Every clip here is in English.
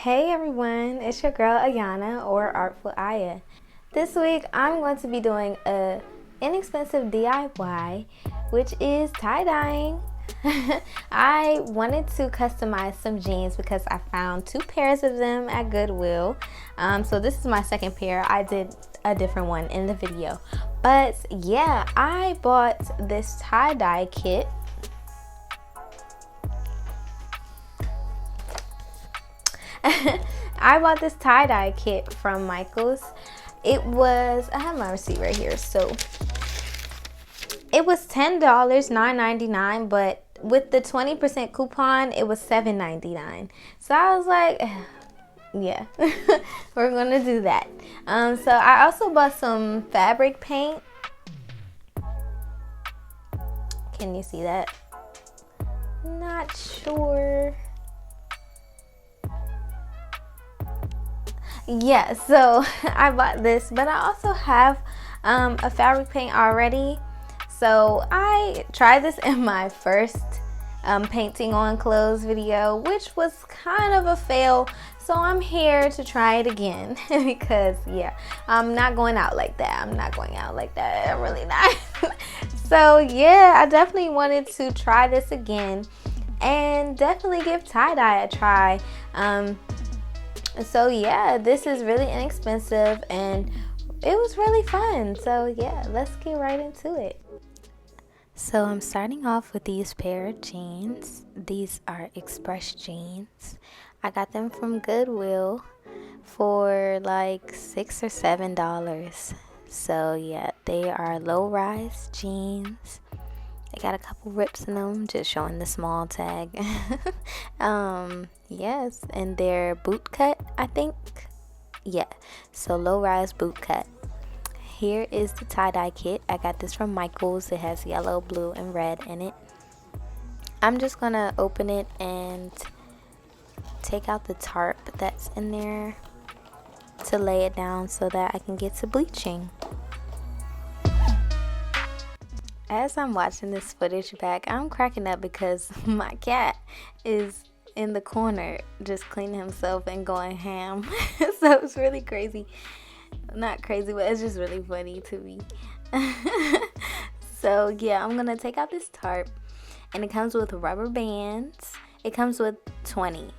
Hey everyone, it's your girl Ayana or Artful Aya. This week I'm going to be doing a inexpensive DIY, which is tie-dyeing. I wanted to customize some jeans because I found 2 pairs of them at Goodwill. So this is my second pair. I did a different one in the video. But yeah, I bought this tie-dye kit. I bought this tie-dye kit from Michael's. It was, I have my receipt right here, so it was $10, $9.99, but with the 20% coupon, it was $7.99. So I was like, yeah, we're gonna do that. So I also bought some fabric paint. Can you see that? Not sure. Yeah, so I bought this, but I also have a fabric paint already. So I tried this in my first painting on clothes video, which was kind of a fail. So I'm here to try it again because yeah, I'm not going out like that. I'm really not. So yeah, I definitely wanted to try this again and definitely give tie-dye a try. So yeah, this is really inexpensive and it was really fun. So yeah, let's get right into it. So I'm starting off with these pair of jeans. These are Express jeans. I got them from Goodwill for like $6 or $7. So yeah, they are low-rise jeans. They got a couple rips in them, just showing the small tag. Yes, and they're boot cut, I think. Yeah, so low-rise boot cut. Here is the tie-dye kit. I got this from Michael's. It has yellow, blue, and red in it. I'm just gonna open it and take out the tarp that's in there to lay it down so that I can get to bleaching. As I'm watching this footage back, I'm cracking up because my cat is in the corner just cleaning himself and going ham. So it's really crazy. Not crazy, but it's just really funny to me. So yeah, I'm gonna take out this tarp, and it comes with rubber bands. It comes with 20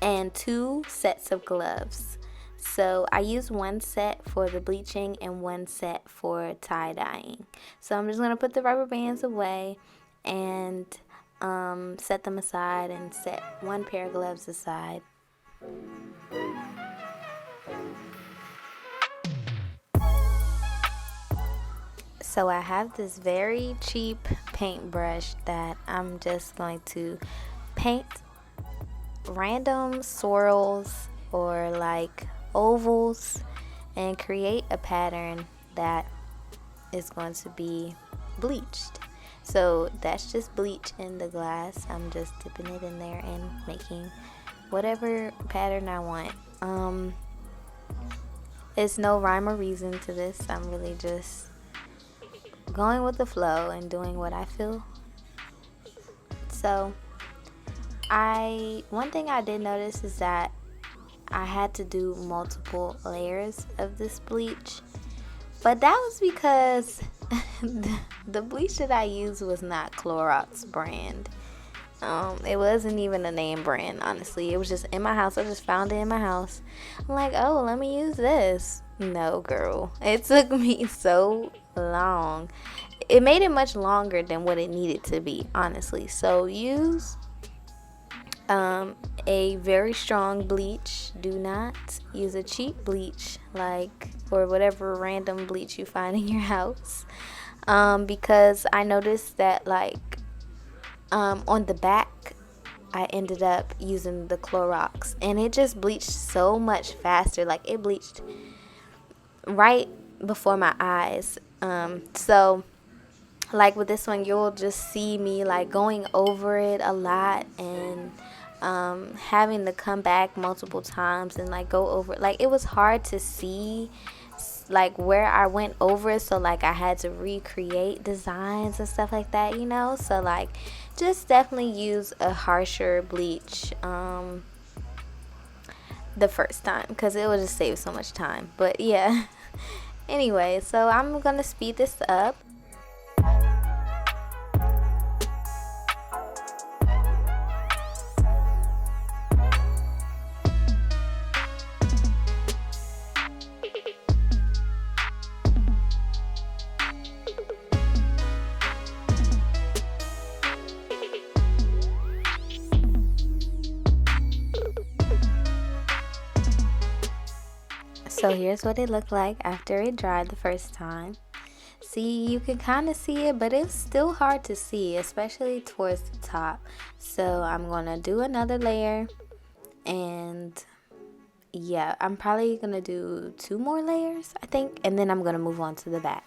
and 2 sets of gloves. So I use 1 set for the bleaching and 1 set for tie-dyeing. So I'm just going to put the rubber bands away and set them aside and set 1 pair of gloves aside. So I have this very cheap paintbrush that I'm just going to paint random swirls or like ovals and create a pattern that is going to be bleached. So that's just bleach in the glass. I'm just dipping it in there and making whatever pattern I want. It's no rhyme or reason to this. I'm really just going with the flow and doing what I feel. So one thing I did notice is that I had to do multiple layers of this bleach, but that was because the bleach that I used was not Clorox brand. It wasn't even a name brand, honestly. It was just in my house. I just found it in my house. I'm like, oh, let me use this. No, girl. It took me so long. It made it much longer than what it needed to be, honestly. So use a very strong bleach. Do not use a cheap bleach, like, or whatever random bleach you find in your house, because I noticed that like on the back I ended up using the Clorox and it just bleached so much faster. Like it bleached right before my eyes. So like with this one, you'll just see me like going over it a lot and having to come back multiple times and like go over, like it was hard to see like where I went over, so like I had to recreate designs and stuff like that, you know. So like just definitely use a harsher bleach. the first time because it would just save so much time. But yeah. Anyway, so I'm gonna speed this up. So here's what it looked like after it dried the first time. See, you can kind of see it, but it's still hard to see, especially towards the top. So I'm gonna do another layer, and yeah, I'm probably gonna do 2 more layers, I think, and then I'm gonna move on to the back.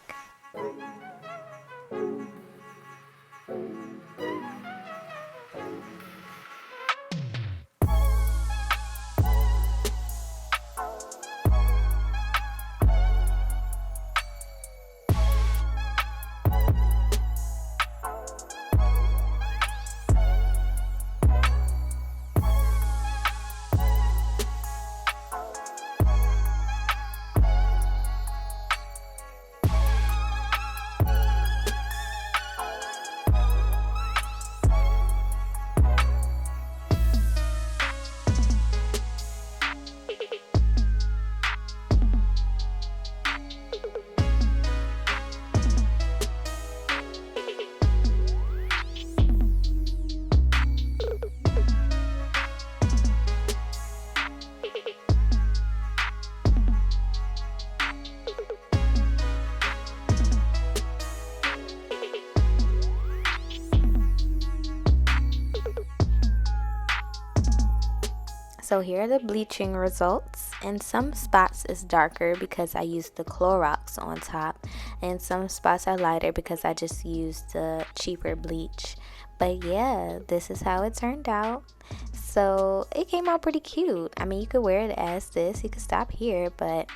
So here are the bleaching results. In some spots it's darker because I used the Clorox on top, and some spots are lighter because I just used the cheaper bleach. But yeah, this is how it turned out. So it came out pretty cute. I mean, you could wear it as this, you could stop here, but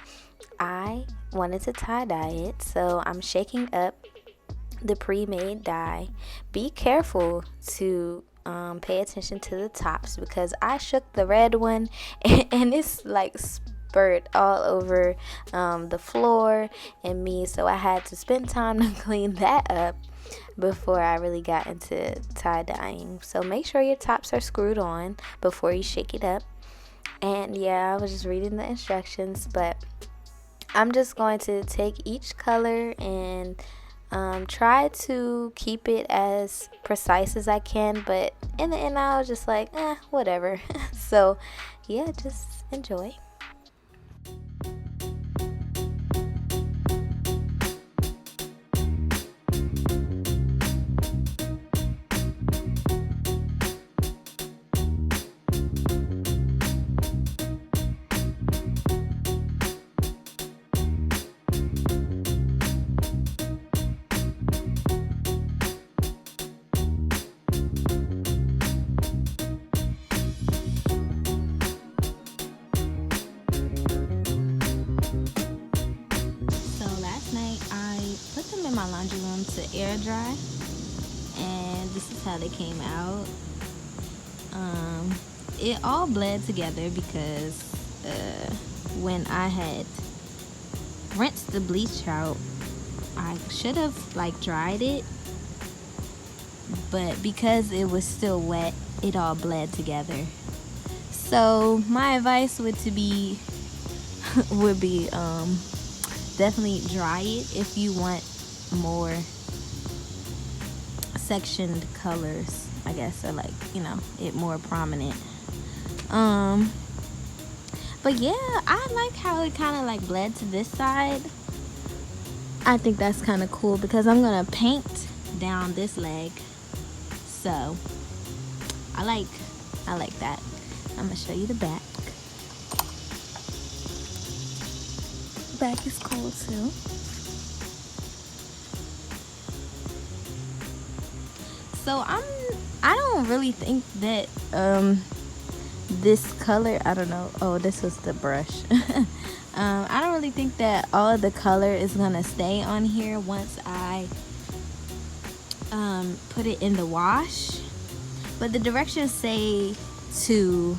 I wanted to tie-dye it, so I'm shaking up the pre-made dye. Be careful to pay attention to the tops because I shook the red one and it's like spurt all over the floor and me, so I had to spend time to clean that up before I really got into tie-dyeing. So make sure your tops are screwed on before you shake it up. And yeah, I was just reading the instructions, but I'm just going to take each color and try to keep it as precise as I can, but in the end I was just like, whatever. So yeah, just enjoy. In my laundry room to air dry, and this is how they came out. It all bled together because when I had rinsed the bleach out, I should have like dried it, but because it was still wet, it all bled together. So my advice would be definitely dry it if you want more sectioned colors, I guess, or like, you know, it more prominent. But yeah, I like how it kind of like bled to this side. I think that's kind of cool because I'm gonna paint down this leg, so I like that. I'm gonna show you the back. Back is cool too. So I don't really think that this color, I don't know, oh, this was the brush. I don't really think that all of the color is gonna stay on here once I put it in the wash, but the directions say to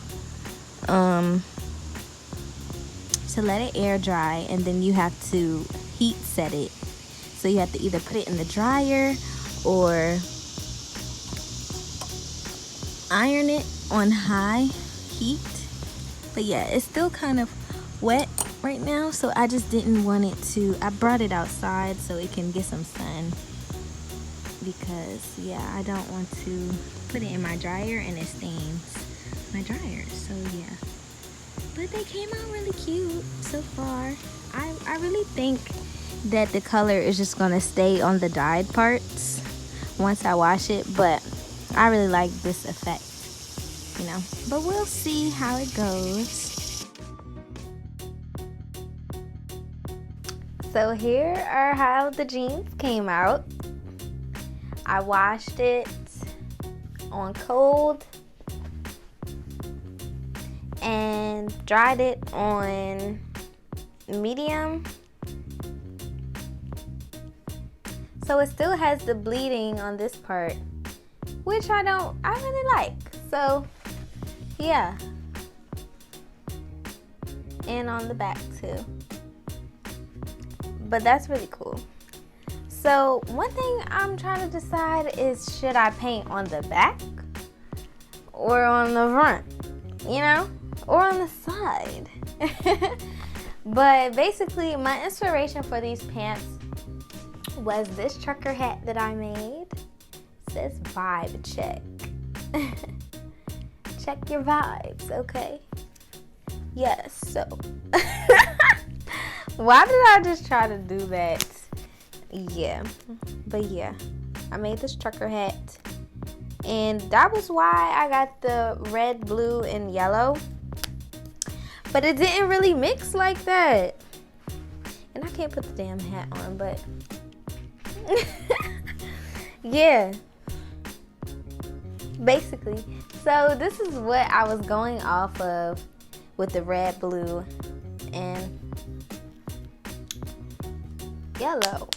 to let it air dry, and then you have to heat set it. So you have to either put it in the dryer or iron it on high heat. But yeah, it's still kind of wet right now, so I just didn't want it to, I brought it outside so it can get some sun, because yeah, I don't want to put it in my dryer and it stains my dryer. So yeah, but they came out really cute so far. I really think that the color is just gonna stay on the dyed parts once I wash it, but I really like this effect, you know, but we'll see how it goes. So here are how the jeans came out. I washed it on cold and dried it on medium. So it still has the bleeding on this part, which I really like. So yeah, and on the back too. But that's really cool. So one thing I'm trying to decide is, should I paint on the back or on the front, you know, or on the side? But basically my inspiration for these pants was this trucker hat that I made. It says vibe check. Check your vibes, okay? Yes, so why did I just try to do that? Yeah, but yeah, I made this trucker hat, and that was why I got the red, blue, and yellow, but it didn't really mix like that. And I can't put the damn hat on, but yeah, basically. So this is what I was going off of with the red, blue, and yellow.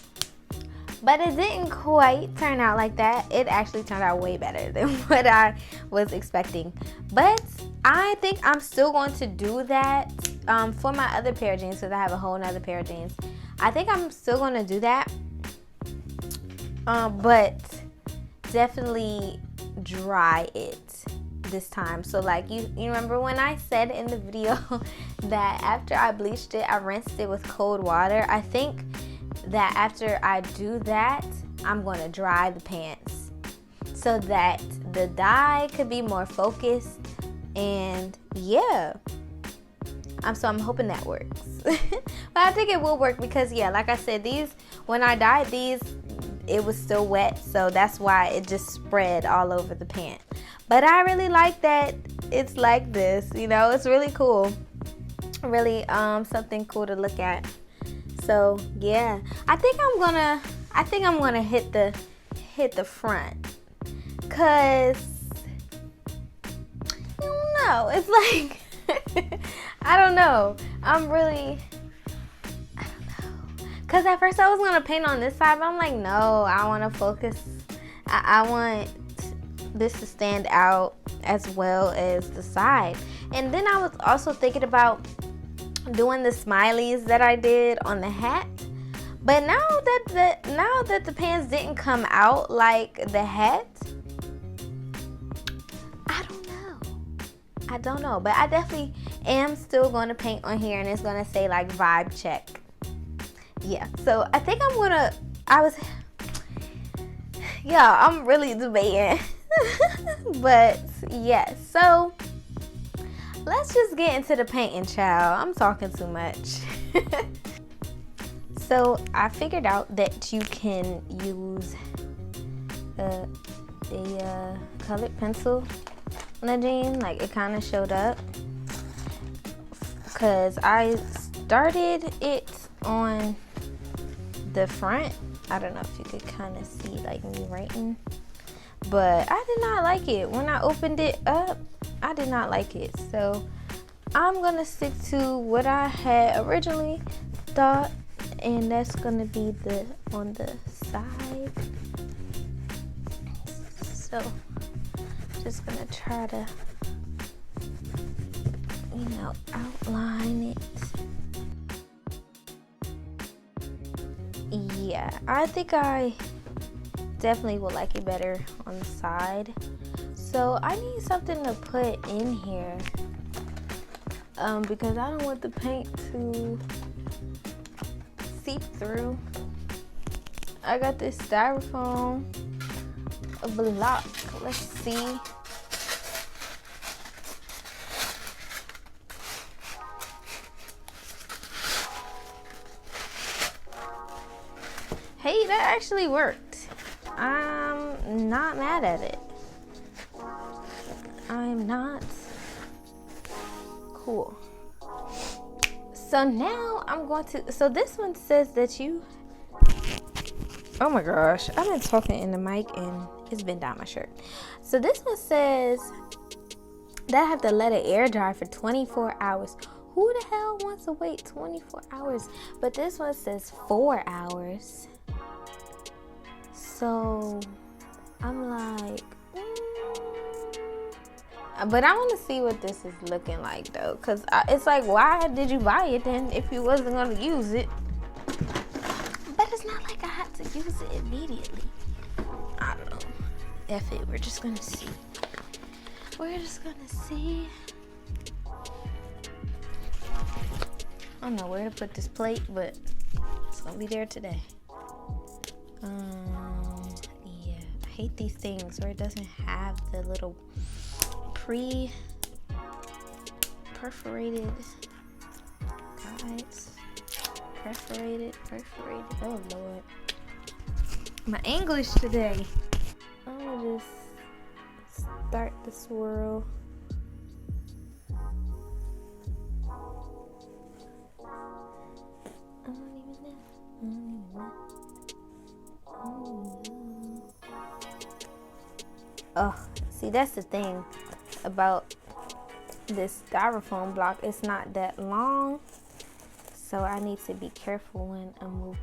But it didn't quite turn out like that. It actually turned out way better than what I was expecting. But I think I'm still going to do that for my other pair of jeans, because I have a whole nother pair of jeans. I think I'm still going to do that. But definitely dry it this time. So like you remember when I said in the video that after I bleached it, I rinsed it with cold water. I think that after I do that, I'm going to dry the pants so that the dye could be more focused. And yeah, I'm hoping that works. But I think it will work, because yeah, like I said, these, when I dyed these, it was still wet, so that's why it just spread all over the pant. But I really like that it's like this, you know, it's really cool. Really something cool to look at. So yeah, I think I'm gonna hit the front, cause I don't know, it's like I don't know, cause at first I was gonna paint on this side, but I'm like, no, I want to focus. I want this to stand out as well as the side. And then I was also thinking about doing the smileys that I did on the hat, but now that the pants didn't come out like the hat, I don't know, but I definitely am still going to paint on here, and it's going to say like vibe check. Yeah, so I think I'm really debating. But yeah, so let's just get into the painting, child. I'm talking too much. So I figured out that you can use a colored pencil on the jean. Like, it kind of showed up because I started it on the front. I don't know if you could kind of see like me writing, but I did not like it. When I opened it up, I did not like it. So I'm gonna stick to what I had originally thought, and that's gonna be on the side. So just gonna try to, outline it yeah, I think I definitely would like it better on the side. So I need something to put in here because I don't want the paint to seep through. I got this styrofoam block. Let's see. Hey, that actually worked. I'm not mad at it. I'm not. Cool. So now I'm going to, so this one says that you, oh my gosh, I've been talking in the mic and it's been down my shirt. So this one says that I have to let it air dry for 24 hours. Who the hell wants to wait 24 hours? But this one says 4 hours. So I'm like, but I want to see what this is looking like though, because it's like, why did you buy it then if you wasn't going to use it? But it's not like I had to use it immediately. I don't know. F it, we're just going to see. We're just going to see. I don't know where to put this plate, but it's going to be there today. Yeah, I hate these things where it doesn't have the little perforated guides. Perforated. Oh Lord, my English today. I'm gonna just start the swirl. I don't even know. Oh, see, that's the thing about this styrofoam block. It's not that long, so I need to be careful when I move.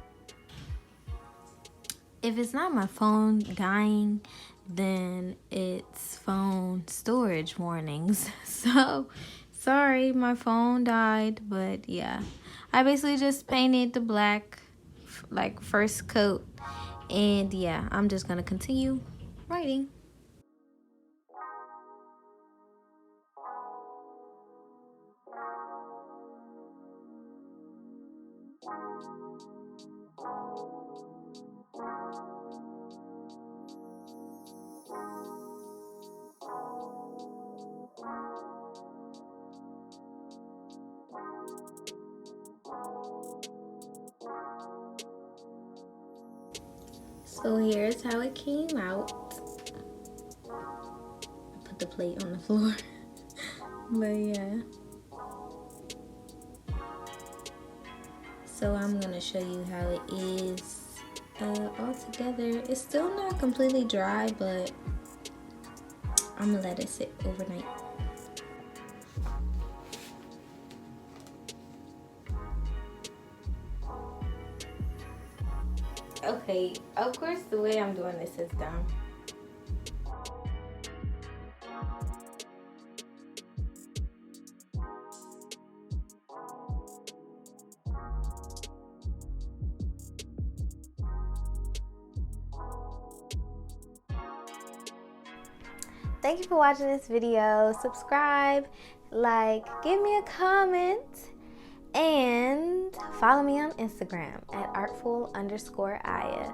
If it's not my phone dying, then it's phone storage warnings. So sorry, my phone died, but yeah, I basically just painted the black like first coat, and yeah, I'm just gonna continue writing. So here's how it came out. I put the plate on the floor. But yeah. So I'm gonna show you how it is all together. It's still not completely dry, but I'm gonna let it sit overnight. Okay, of course the way I'm doing this is dumb. Thank you for watching this video. Subscribe, like, give me a comment, and follow me on Instagram at Artful_Aya.